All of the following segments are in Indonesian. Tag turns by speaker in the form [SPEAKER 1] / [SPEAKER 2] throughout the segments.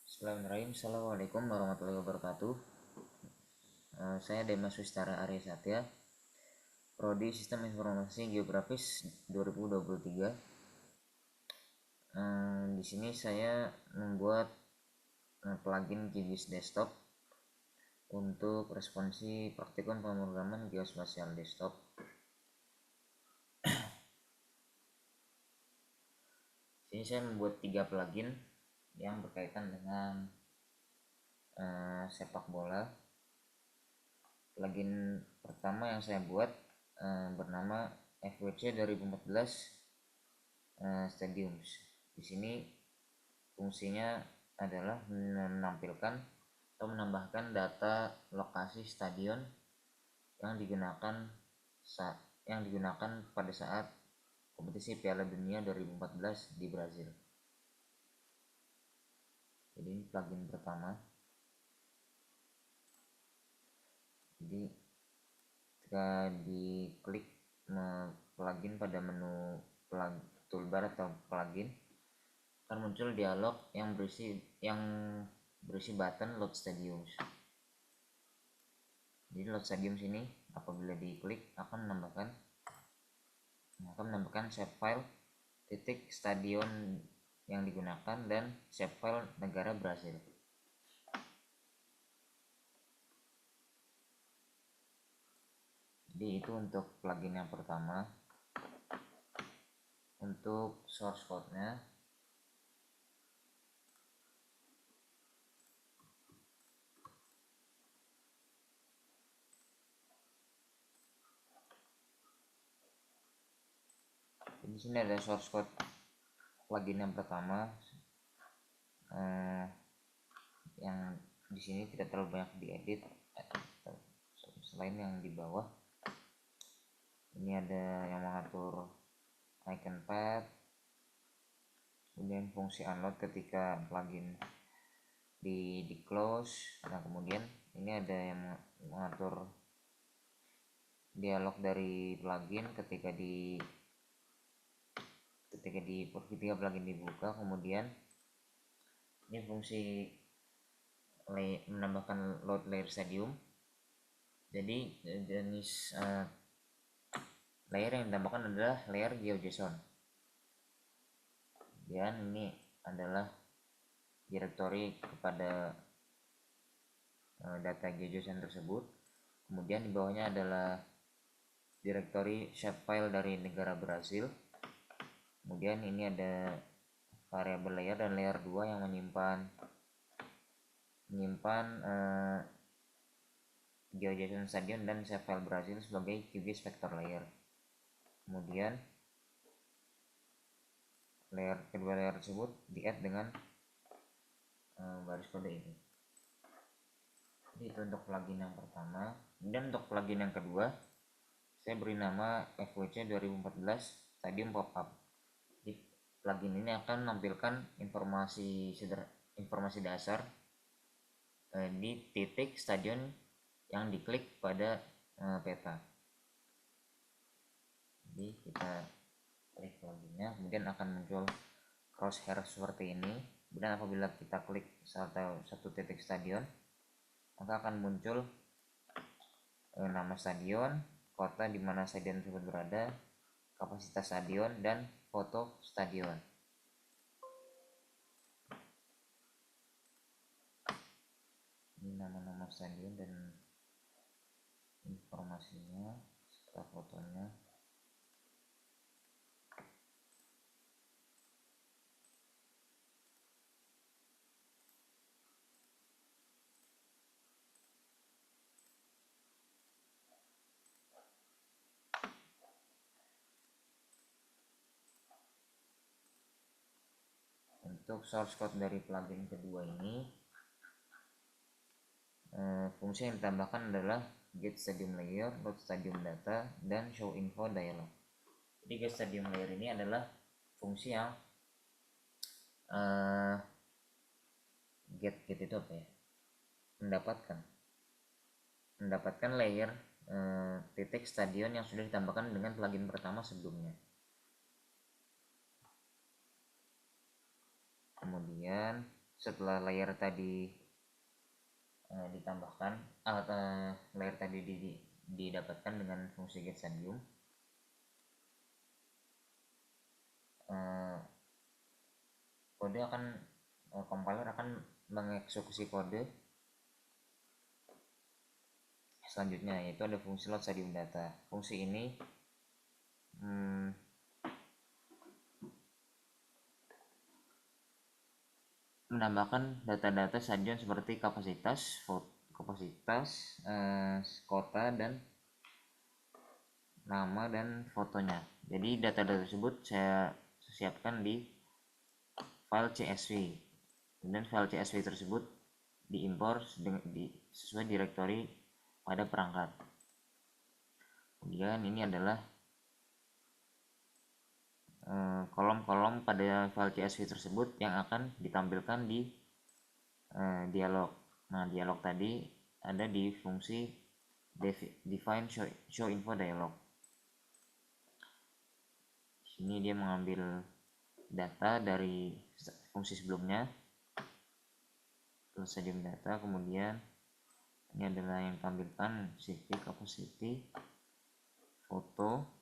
[SPEAKER 1] Bismillahirrahmanirrahim. Assalamualaikum warahmatullahi wabarakatuh. Saya Demas Wistara Arya Satya, Prodi Sistem Informasi Geografis 2023. Di sini saya membuat plugin QGIS Desktop untuk responsi praktikum pemrograman geospasial desktop. Sini saya membuat 3 plugin yang berkaitan dengan sepak bola. Plugin pertama yang saya buat bernama FWC 2014 Stadiums. Di sini fungsinya adalah menampilkan atau menambahkan data lokasi stadion yang digunakan pada saat kompetisi Piala Dunia 2014 di Brazil. Jadi ini plugin pertama. Jadi ketika diklik plugin pada menu toolbar atau plugin, akan muncul dialog yang berisi button load stadiums. Jadi load stadiums ini apabila diklik akan menambahkan shapefile titik stadion yang digunakan dan shapefile negara Brazil. Jadi itu untuk plugin yang pertama. Untuk source code-nya, di sini ada source code plugin yang pertama, yang di sini tidak terlalu banyak diedit selain yang di bawah. Ini ada yang mengatur icon path, kemudian fungsi unload ketika plugin di close. Nah, kemudian ini ada yang mengatur dialog dari plugin ketika plugin dibuka. Kemudian ini fungsi menambahkan load layer stadium. Jadi jenis layer yang ditambahkan adalah layer GeoJSON. Dan ini adalah directory kepada data GeoJSON tersebut. Kemudian di bawahnya adalah directory shapefile dari negara Brazil. Kemudian ini ada variabel layer dan layer 2 yang menyimpan GeoJSON stadion dan shapefile Brazil sebagai QGIS vector layer. Kemudian kedua layer tersebut di-add dengan baris kode ini. Jadi itu untuk plugin yang pertama. Dan untuk plugin yang kedua, saya beri nama FWC 2014 Stadium Pop-up. Jadi plugin ini akan menampilkan informasi dasar di titik stadion yang diklik pada peta. Jadi kita klik pluginnya, kemudian akan muncul crosshair seperti ini. Dan apabila kita klik satu titik stadion, maka akan muncul nama stadion, kota di mana stadion tersebut berada, kapasitas stadion, dan foto stadion. Ini nama-nama stadion dan informasinya serta fotonya. Untuk source code dari plugin kedua ini, fungsi yang ditambahkan adalah get stadium layer, load stadium data, dan show info dialog. Jadi get stadium layer ini adalah fungsi yang get itu apa ya? Mendapatkan layer titik stadion yang sudah ditambahkan dengan plugin pertama sebelumnya. Kemudian setelah layer tadi ditambahkan layer tadi didapatkan dengan fungsi getStadium, kode akan compiler akan mengeksekusi kode selanjutnya, yaitu ada fungsi load stadium data. Fungsi ini menambahkan data-data stadion seperti kapasitas, kota, dan nama dan fotonya. Jadi data-data tersebut saya siapkan di file CSV, dan file CSV tersebut diimpor sesuai direktori pada perangkat. Kemudian ini adalah kolom-kolom pada file CSV tersebut yang akan ditampilkan di dialog. Nah, dialog tadi ada di fungsi define show info dialog. Sini dia mengambil data dari fungsi sebelumnya, stadium data. Kemudian ini adalah yang tampilkan CV, capacity, foto.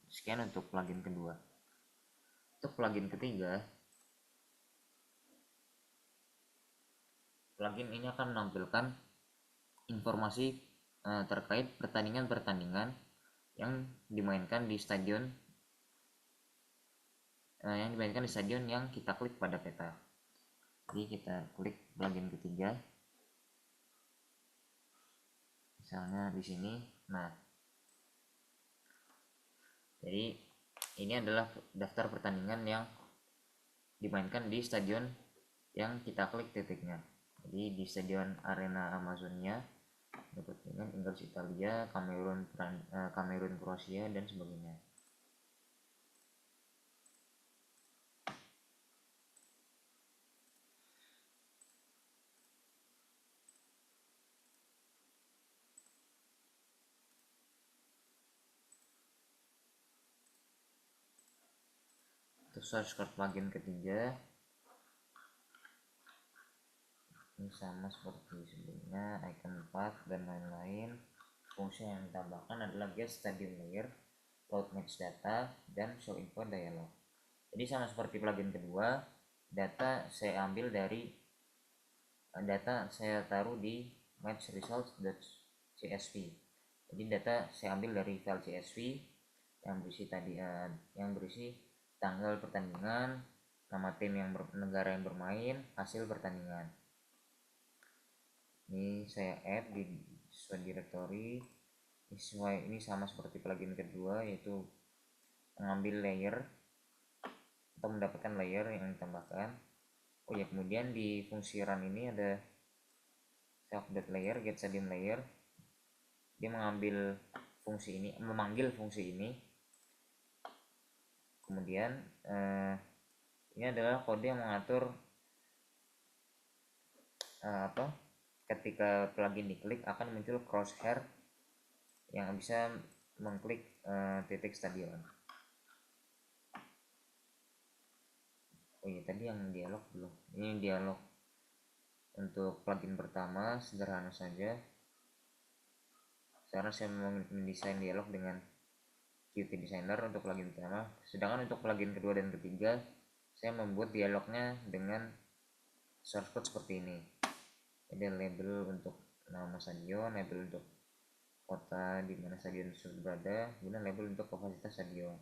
[SPEAKER 1] Sekian untuk plugin kedua. Untuk plugin ketiga, plugin ini akan menampilkan informasi terkait pertandingan-pertandingan yang dimainkan di stadion yang kita klik pada peta. Jadi kita klik plugin ketiga, misalnya di sini. Nah, jadi ini adalah daftar pertandingan yang dimainkan di stadion yang kita klik titiknya. Jadi di stadion Arena Amazonia, pertandingan Inggris, Italia, Kamerun, Kroasia, dan sebagainya. Untuk shortcut plugin ketiga, ini sama seperti sebelumnya, icon path dan lain-lain. Fungsi yang ditambahkan adalah get stadium layer, load match data, dan show info dialog. Jadi sama seperti plugin kedua, data saya taruh di match results.csv. Jadi data saya ambil dari file CSV yang berisi tanggal pertandingan, nama tim negara yang bermain, hasil pertandingan. Ini saya add di sesuai directory. Ini sama seperti plugin kedua, yaitu mengambil layer atau mendapatkan layer yang ditambahkan. Oh ya, kemudian di fungsi run ini ada self.layer, getStadium layer. Dia memanggil fungsi ini. Kemudian ini adalah kode yang mengatur ketika plugin diklik akan muncul crosshair yang bisa mengklik titik stadion. Oh iya, tadi yang dialog belum. Ini dialog untuk plugin pertama, sederhana saja. Sekarang saya mendesain dialog dengan Qt Designer untuk plugin pertama. Sedangkan untuk plugin kedua dan ketiga, saya membuat dialognya dengan source code seperti ini. Ada label untuk nama stadion, label untuk kota di mana stadion tersebut berada, kemudian label untuk kapasitas stadion,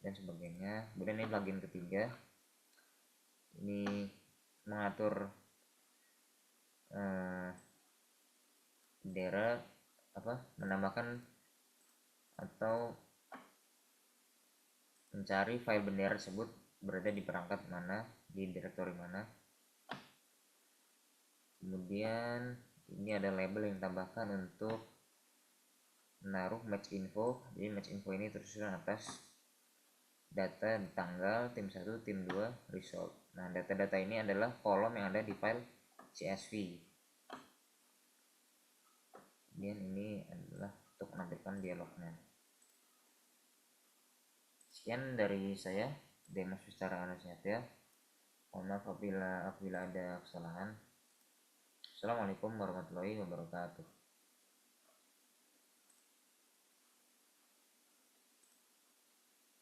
[SPEAKER 1] dan sebagainya. Kemudian ini plugin ketiga, ini mengatur bendera, menambahkan atau mencari file bendera tersebut berada di perangkat mana, di direktori mana. Kemudian ini ada label yang ditambahkan untuk menaruh match info. Jadi match info ini tersusun atas data tanggal, tim 1, tim 2, result. Nah, data-data ini adalah kolom yang ada di file CSV. Kemudian ini adalah untuk menampilkan dialognya. Sekian dari saya, Demas Wistara Anusatya. Mohon maaf apabila ada kesalahan. Assalamualaikum warahmatullahi wabarakatuh.